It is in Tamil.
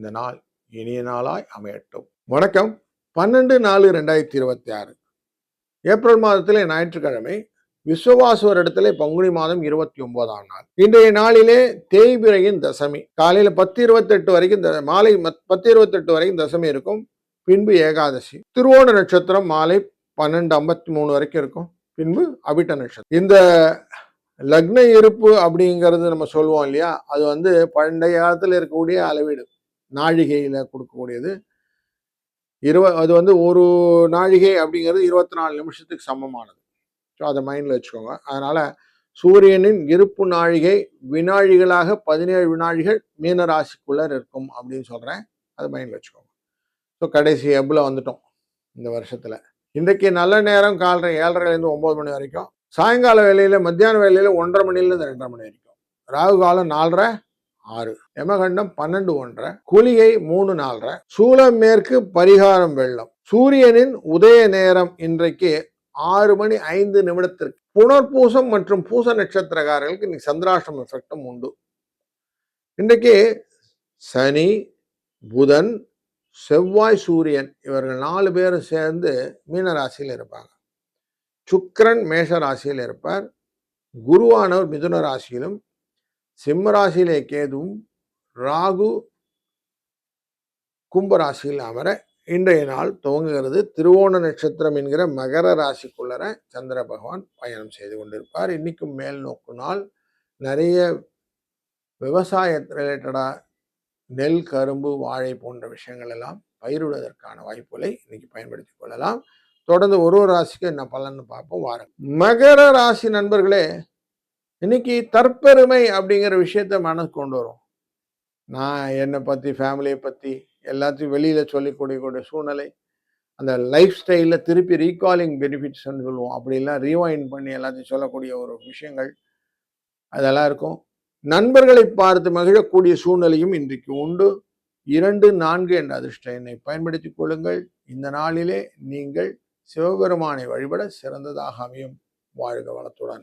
இந்த நாள் இனிய நாளாய் அமையட்டும். வணக்கம். 12/4/2026 ஏப்ரல் மாதத்திலே ஞாயிற்றுக்கிழமை, விசுவாச வருடத்திலே பங்குனி மாதம் 29ஆம் நாள். இன்றைய நாளிலே தேய்பிறையின் தசமி. காலையில 10:28 வரைக்கும், மாலை 10:28 வரைக்கும் தசமி இருக்கும். பின்பு ஏகாதசி. திருவோண நட்சத்திரம் மாலை 12:53 வரைக்கும் இருக்கும். பின்பு அவிட்ட நட்சத்திரம். இந்த லக்ன இருப்பு அப்படிங்கிறது நம்ம சொல்லுவோம் இல்லையா, அது பண்டைய காலத்தில் இருக்கக்கூடிய அளவீடு, நாழிகையில கொடுக்கக்கூடியது. அது ஒரு நாழிகை அப்படிங்கிறது 24 நிமிஷத்துக்கு சமமானது. ஸோ அதை மைண்டில் வச்சுக்கோங்க. அதனால சூரியனின் இருப்பு நாழிகை வினாழிகளாக 17 வினாழிகள் மீன ராசிக்குள்ளர் இருக்கும் அப்படின்னு சொல்றேன். அதை மைண்டில் வச்சுக்கோங்க. ஸோ கடைசி எப்பில் வந்துட்டோம் இந்த வருஷத்துல. இன்றைக்கு நல்ல நேரம் காலை 7:30லேருந்து 9 மணி வரைக்கும். சாயங்கால வேலையில மத்தியான வேலையில 1:30 மணிலேருந்து 2:30 மணி வரைக்கும். ராகு காலம் 4:30 6, யமகண்டம் 12 1:30, குளிகை 3 4:30, சூலம் மேற்கு, பரிகாரம் வெள்ளம். சூரியனின் உதய நேரம் இன்றைக்கு 6 மணி 5 நிமிடத்திற்கு. புனர்பூசம் மற்றும் பூச நட்சத்திரக்காரர்களுக்கு இன்னைக்கு சந்திராஷ்டம் எஃபெக்டும் உண்டு. இன்றைக்கு சனி, புதன், செவ்வாய், சூரியன் இவர்கள் 4 பேரும் சேர்ந்து மீன ராசியில் இருப்பாங்க. சுக்கிரன் மேஷ ராசியில் இருப்பார். குருவானவர் மிதுன ராசியிலும், சிம்ம ராசியிலே கேதுவும், ராகு கும்பராசியில் அமர இன்றைய நாள் துவங்குகிறது. திருவோண நட்சத்திரம் என்கிற மகர ராசிக்குள்ளர சந்திர பகவான் பயணம் செய்து கொண்டிருப்பார். இன்னைக்கும் மேல் நோக்கு நாள். நிறைய விவசாய ரிலேட்டடா நெல், கரும்பு, வாழை போன்ற விஷயங்கள் எல்லாம் பயிரிடுவதற்கான வாய்ப்புகளை இன்னைக்கு பயன்படுத்திக் கொள்ளலாம். தொடர்ந்து ஒரு ராசிக்கு என்ன பலன்னு பார்ப்போம் வாரம். மகர ராசி நண்பர்களே, இன்னைக்கு தற்பெருமை அப்படிங்கிற விஷயத்த மனசு கொண்டு வரும். நான் என்னை பற்றி, ஃபேமிலியை பற்றி எல்லாத்தையும் வெளியில் சொல்லிக்கூடிய சூழ்நிலை. அந்த லைஃப் ஸ்டைலில் திருப்பி ரீகாலிங் பெனிஃபிட்ஸ்ன்னு சொல்லுவோம். அப்படிலாம் ரீவைண்ட் பண்ணி எல்லாத்தையும் சொல்லக்கூடிய ஒரு விஷயங்கள் அதெல்லாம் இருக்கும். நண்பர்களை பார்த்து மகிழக்கூடிய சூழ்நிலையும் இன்றைக்கு உண்டு. 2 4 என்ற அதிர்ஷ்ட எண்ணை பயன்படுத்திக் கொள்ளுங்கள். இந்த நாளிலே நீங்கள் சிவபெருமானை வழிபட சிறந்ததாக அமையும். வாழ்க வளத்துடன்.